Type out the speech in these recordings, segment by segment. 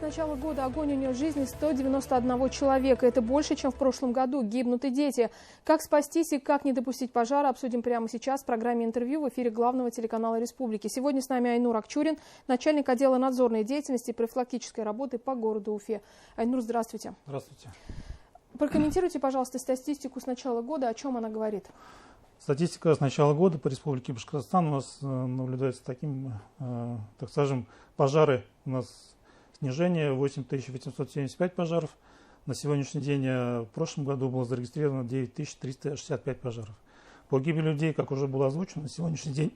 начала года огонь унес жизни 191 человека. Это больше, чем в прошлом году. Гибнут и дети. Как спастись и как не допустить пожара, обсудим прямо сейчас в программе «Интервью» в эфире главного телеканала Республики. Сегодня с нами Айнур Акчурин, начальник отдела надзорной деятельности и профилактической работы по городу Уфе. Айнур, здравствуйте. Здравствуйте. Прокомментируйте, пожалуйста, статистику с начала года. О чем она говорит? Статистика с начала года по Республике Башкортостан у нас наблюдается таким, так скажем, пожары. У нас снижение 8875 пожаров. На сегодняшний день в прошлом году было зарегистрировано 9365 пожаров. По гибели людей, как уже было озвучено, на сегодняшний день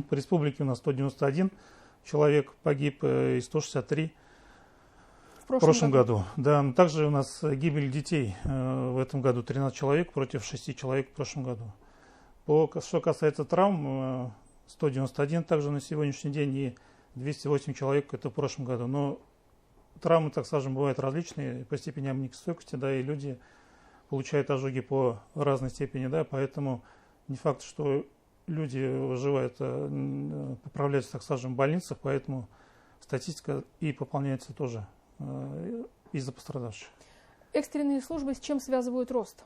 по республике у нас 191 человек погиб и 163 в прошлом году. Да, но также у нас гибель детей в этом году 13 человек против 6 человек в прошлом году. Что касается травм, 191 также на сегодняшний день и 208 человек это в прошлом году. Но травмы, так скажем, бывают различные по степени амнистойкости, да, и люди получают ожоги по разной степени, да, поэтому не факт, что люди выживают, поправляются, так скажем, в больницах, поэтому статистика и пополняется тоже из-за пострадавших. Экстренные службы с чем связывают рост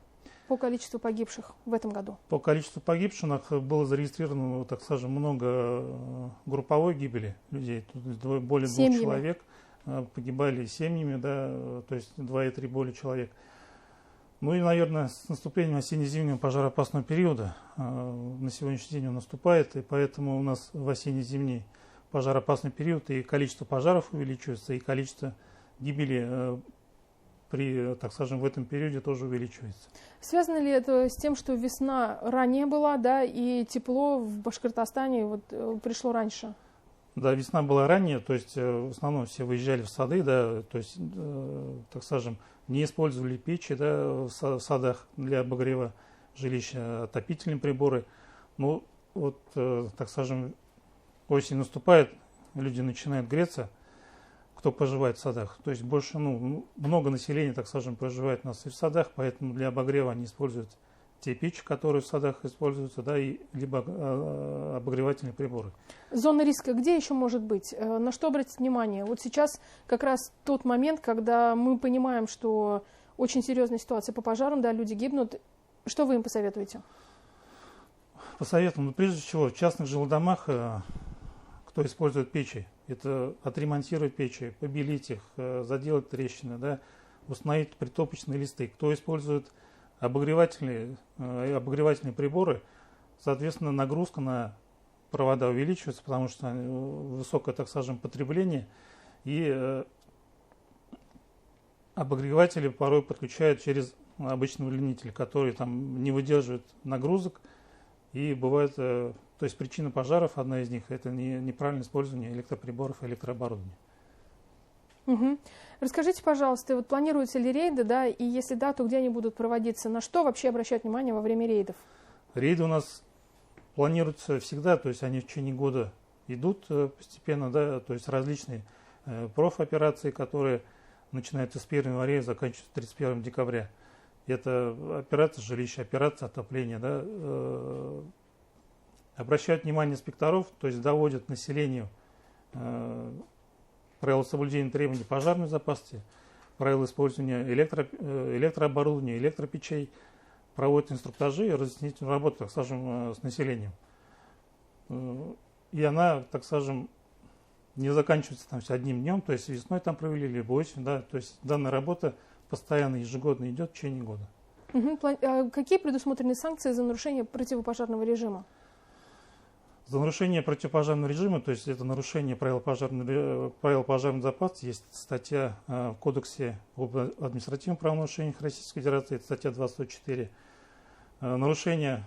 по количеству погибших в этом году? По количеству погибших было зарегистрировано, так скажем, много групповой гибели людей. Тут более семьями. 2 человек погибали семьями, да, то есть 2 и 3 более человек. Ну и, наверное, с наступлением осенне-зимнего пожароопасного периода на сегодняшний день он наступает, и поэтому у нас в осенне-зимний пожароопасный период и количество пожаров увеличивается, и количество гибели при, так скажем, в этом периоде тоже увеличивается. Связано ли это с тем, что весна ранее была, да, и тепло в Башкортостане вот пришло раньше? Да, весна была ранее, то есть в основном все выезжали в сады, да, то есть, так скажем, не использовали печи, да, в садах для обогрева жилища, отопительные приборы. Ну, вот, так скажем, осень наступает, люди начинают греться, кто проживает в садах. То есть больше, много населения, так скажем, проживает у нас и в садах, поэтому для обогрева они используют те печи, которые в садах используются, да, и либо обогревательные приборы. Зона риска где еще может быть? На что обратить внимание? Вот сейчас как раз тот момент, когда мы понимаем, что очень серьезная ситуация по пожарам, да, люди гибнут. Что вы им посоветуете? Посоветуем, прежде всего, в частных жилдомах, кто использует печи, это отремонтировать печи, побелить их, заделать трещины, да, установить притопочные листы. Кто использует обогревательные приборы, соответственно, нагрузка на провода увеличивается, потому что высокое, так скажем, потребление, и обогреватели порой подключают через обычный удлинитель, который там не выдерживает нагрузок, и бывает, то есть причина пожаров, одна из них, это неправильное использование электроприборов и электрооборудования. Угу. Расскажите, пожалуйста, вот планируются ли рейды, да, и если да, то где они будут проводиться? На что вообще обращать внимание во время рейдов? Рейды у нас планируются всегда, то есть они в течение года идут постепенно, да, то есть различные профоперации, которые начинаются с 1 января и заканчиваются 31 декабря. Это операция жилища, операция отопления, да, обращают внимание инспекторов, то есть доводят населению правила соблюдения требований пожарной безопасности, правила использования электрооборудования, электропечей, проводят инструктажи и разъяснительную работу, так скажем, с населением. И она, так скажем, не заканчивается там одним днем, то есть весной там провели, либо осенью, да, то есть данная работа постоянно, ежегодно идет в течение года. Какие предусмотрены санкции за нарушение противопожарного режима? За нарушение противопожарного режима, то есть это нарушение правил пожарной безопасности, есть статья в Кодексе об административных правонарушениях Российской Федерации, это статья 204. Нарушение,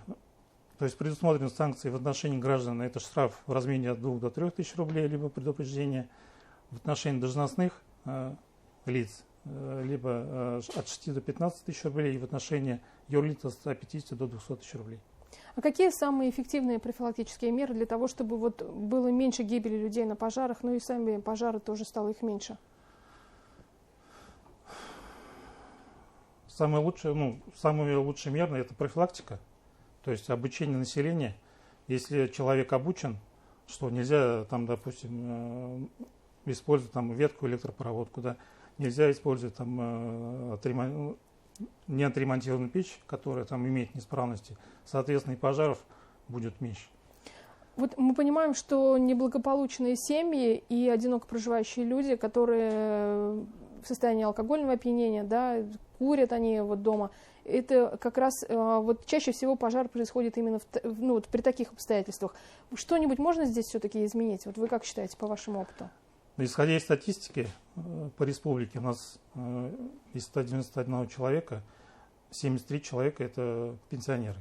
то есть предусмотрены санкции в отношении граждан, это штраф в размере от 2 до 3 тысяч рублей, либо предупреждение в отношении должностных лиц, либо от 6 до 15 тысяч рублей, и в отношении юрлиц от 150 до 200 тысяч рублей. А какие самые эффективные профилактические меры для того, чтобы вот было меньше гибели людей на пожарах, ну и сами пожары тоже стало их меньше? Самые лучшие меры – это профилактика, то есть обучение населения. Если человек обучен, что нельзя, там, допустим, использовать там ветку, электропроводку, да. Нельзя использовать там неотремонтированную печь, которая там имеет неисправности. Соответственно, и пожаров будет меньше. Вот мы понимаем, что неблагополучные семьи и одиноко проживающие люди, которые в состоянии алкогольного опьянения, да, курят они вот дома, это как раз вот чаще всего пожар происходит именно вот при таких обстоятельствах. Что-нибудь можно здесь все-таки изменить? Вот вы как считаете, по вашему опыту? Исходя из статистики, по республике у нас из 191 человека 73 человека это пенсионеры.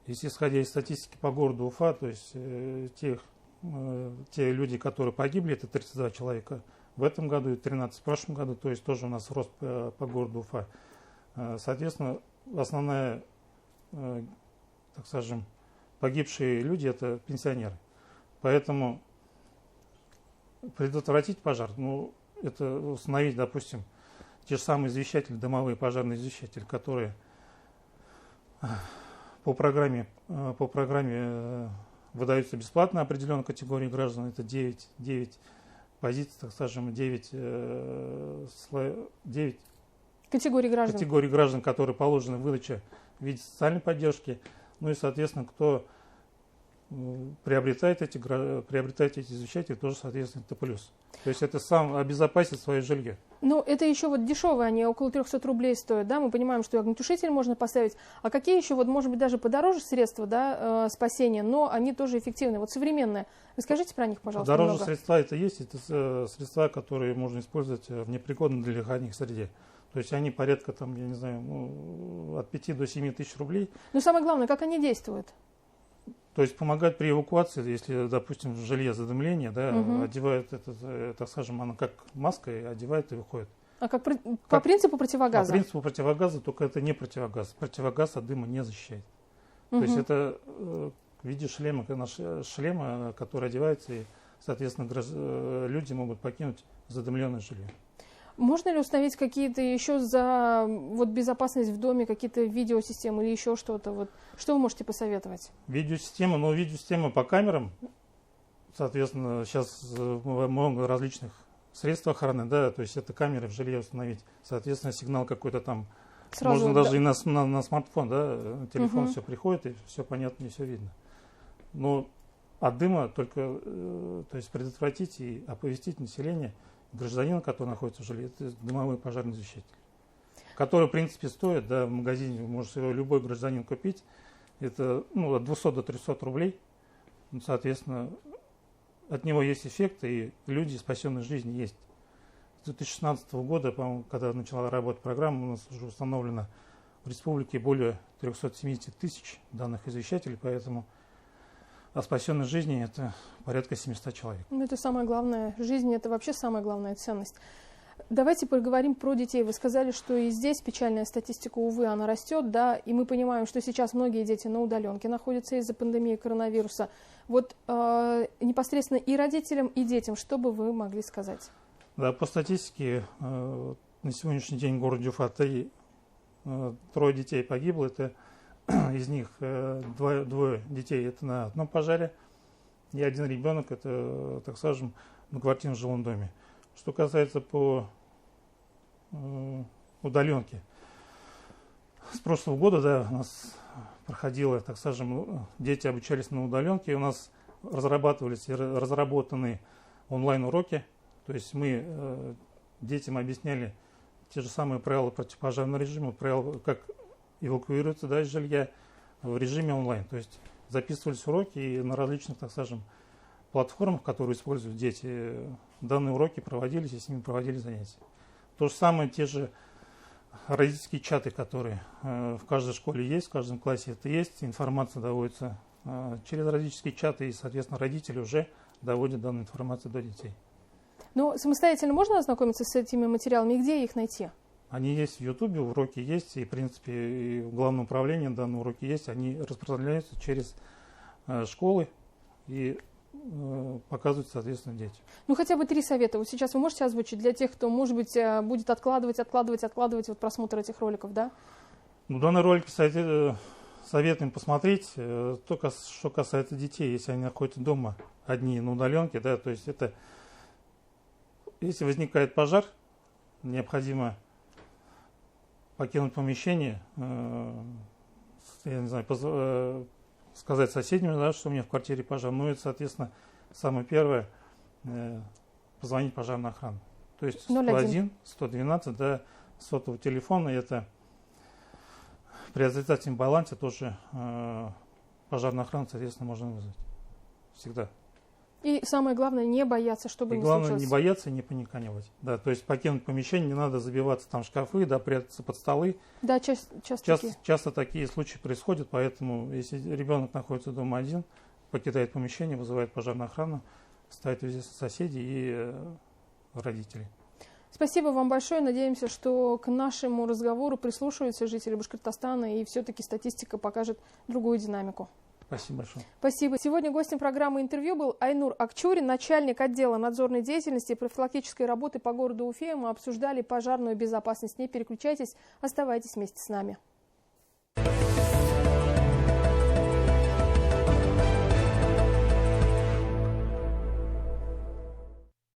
Если исходя из статистики по городу Уфа, то есть те люди, которые погибли, это 32 человека в этом году и 13 в прошлом году, то есть тоже у нас рост по городу Уфа. Соответственно, основная, так скажем, погибшие люди это пенсионеры. Поэтому предотвратить пожар, ну, это установить, допустим, те же самые извещатели, домовые пожарные извещатели, которые по программе выдаются бесплатно определенной категории граждан. Это 9 позиций, так скажем, 9 категорий граждан, которые положены в выдаче в виде социальной поддержки. Ну и, соответственно, кто приобретает эти извещатели, тоже, соответственно, это плюс. То есть это сам обезопасит свое жилье. Ну, это еще вот дешевые, они около 300 рублей стоят, да, мы понимаем, что и огнетушитель можно поставить. А какие еще, вот, может быть, даже подороже средства, да, спасения, но они тоже эффективны, вот современные. Расскажите про них, пожалуйста, дороже немного. Средства это есть, это средства, которые можно использовать в непригодной для дыхания среде. То есть они порядка, там, я не знаю, от 5 до 7 тысяч рублей. Но самое главное, как они действуют? То есть помогают при эвакуации, если, допустим, в жилье задымление, да, одевают это, так скажем, она как маска, и одевают и выходит. А как по принципу противогаза? По принципу противогаза, только это не противогаз. Противогаз от дыма не защищает. То есть это в виде шлема, который одевается, и, соответственно, люди могут покинуть задымленное жилье. Можно ли установить какие-то еще за вот, безопасность в доме, какие-то видеосистемы или еще что-то? Вот, что вы можете посоветовать? Видеосистема по камерам, соответственно, сейчас много различных средств охраны, да, то есть это камеры в жилье установить, соответственно, сигнал какой-то там, сразу, можно даже и на смартфон, да, телефон все приходит, и все понятно, и все видно. Но от дыма только, то есть предотвратить и оповестить население, гражданина, который находится в жилье, это дымовой пожарный извещатель, который, в принципе, стоит, да, в магазине может его любой гражданин купить, это от 200 до 300 рублей, соответственно, от него есть эффект, и люди, спасенные жизни, есть. С 2016 года, по-моему, когда начала работать программа, у нас уже установлено в республике более 370 тысяч данных извещателей, поэтому а спасенной жизни это порядка 700 человек. Ну, это самое главное. Жизнь – это вообще самая главная ценность. Давайте поговорим про детей. Вы сказали, что и здесь печальная статистика, увы, она растет, да, и мы понимаем, что сейчас многие дети на удаленке находятся из-за пандемии коронавируса. Вот непосредственно и родителям, и детям, что бы вы могли сказать? Да, по статистике, на сегодняшний день в городе Уфа 3 детей погибло. Это из них двое детей это на одном пожаре, и один ребенок это, так скажем, на квартирном жилом доме. Что касается по удаленке, с прошлого года, да, у нас проходило, так скажем, дети обучались на удаленке, у нас разработаны онлайн-уроки, то есть мы детям объясняли те же самые правила противопожарного режима, правила, как эвакуируются, да, из жилья в режиме онлайн. То есть записывались уроки, и на различных, так скажем, платформах, которые используют дети, данные уроки проводились, и с ними проводили занятия. То же самое, те же родительские чаты, которые в каждой школе есть, в каждом классе это есть, информация доводится через родительские чаты, и, соответственно, родители уже доводят данную информацию до детей. Но самостоятельно можно ознакомиться с этими материалами, и где их найти? Они есть в Ютубе, уроки есть, и, в принципе, и в Главном управлении данные уроки есть. Они распространяются через школы и показывают, соответственно, детям. Ну, хотя бы 3 совета. Вот сейчас вы можете озвучить для тех, кто, может быть, будет откладывать вот просмотр этих роликов, да? Ну, данные ролики советуем посмотреть. Только что касается детей, если они находятся дома одни на удаленке, да, то есть это Если возникает пожар, необходимо покинуть помещение, я не знаю, сказать соседям, да, что у меня в квартире пожар. Ну и, соответственно, самое первое, позвонить в пожарную охрану. То есть 101, 112, да, сотового телефона, это при отрицательном балансе тоже пожарную охрану, соответственно, можно вызвать. Всегда. И самое главное, не бояться, чтобы не случилось. Главное, не бояться и не паниковать. Да, то есть покинуть помещение, не надо забиваться там в шкафы, да, прятаться под столы. Да, часто такие случаи происходят, поэтому если ребенок находится дома один, покидает помещение, вызывает пожарную охрану, ставит везде соседей и родителей. Спасибо вам большое. Надеемся, что к нашему разговору прислушиваются жители Башкортостана, и все-таки статистика покажет другую динамику. Спасибо большое. Спасибо. Сегодня гостем программы «Интервью» был Айнур Акчурин, начальник отдела надзорной деятельности и профилактической работы по городу Уфе. Мы обсуждали пожарную безопасность. Не переключайтесь, оставайтесь вместе с нами.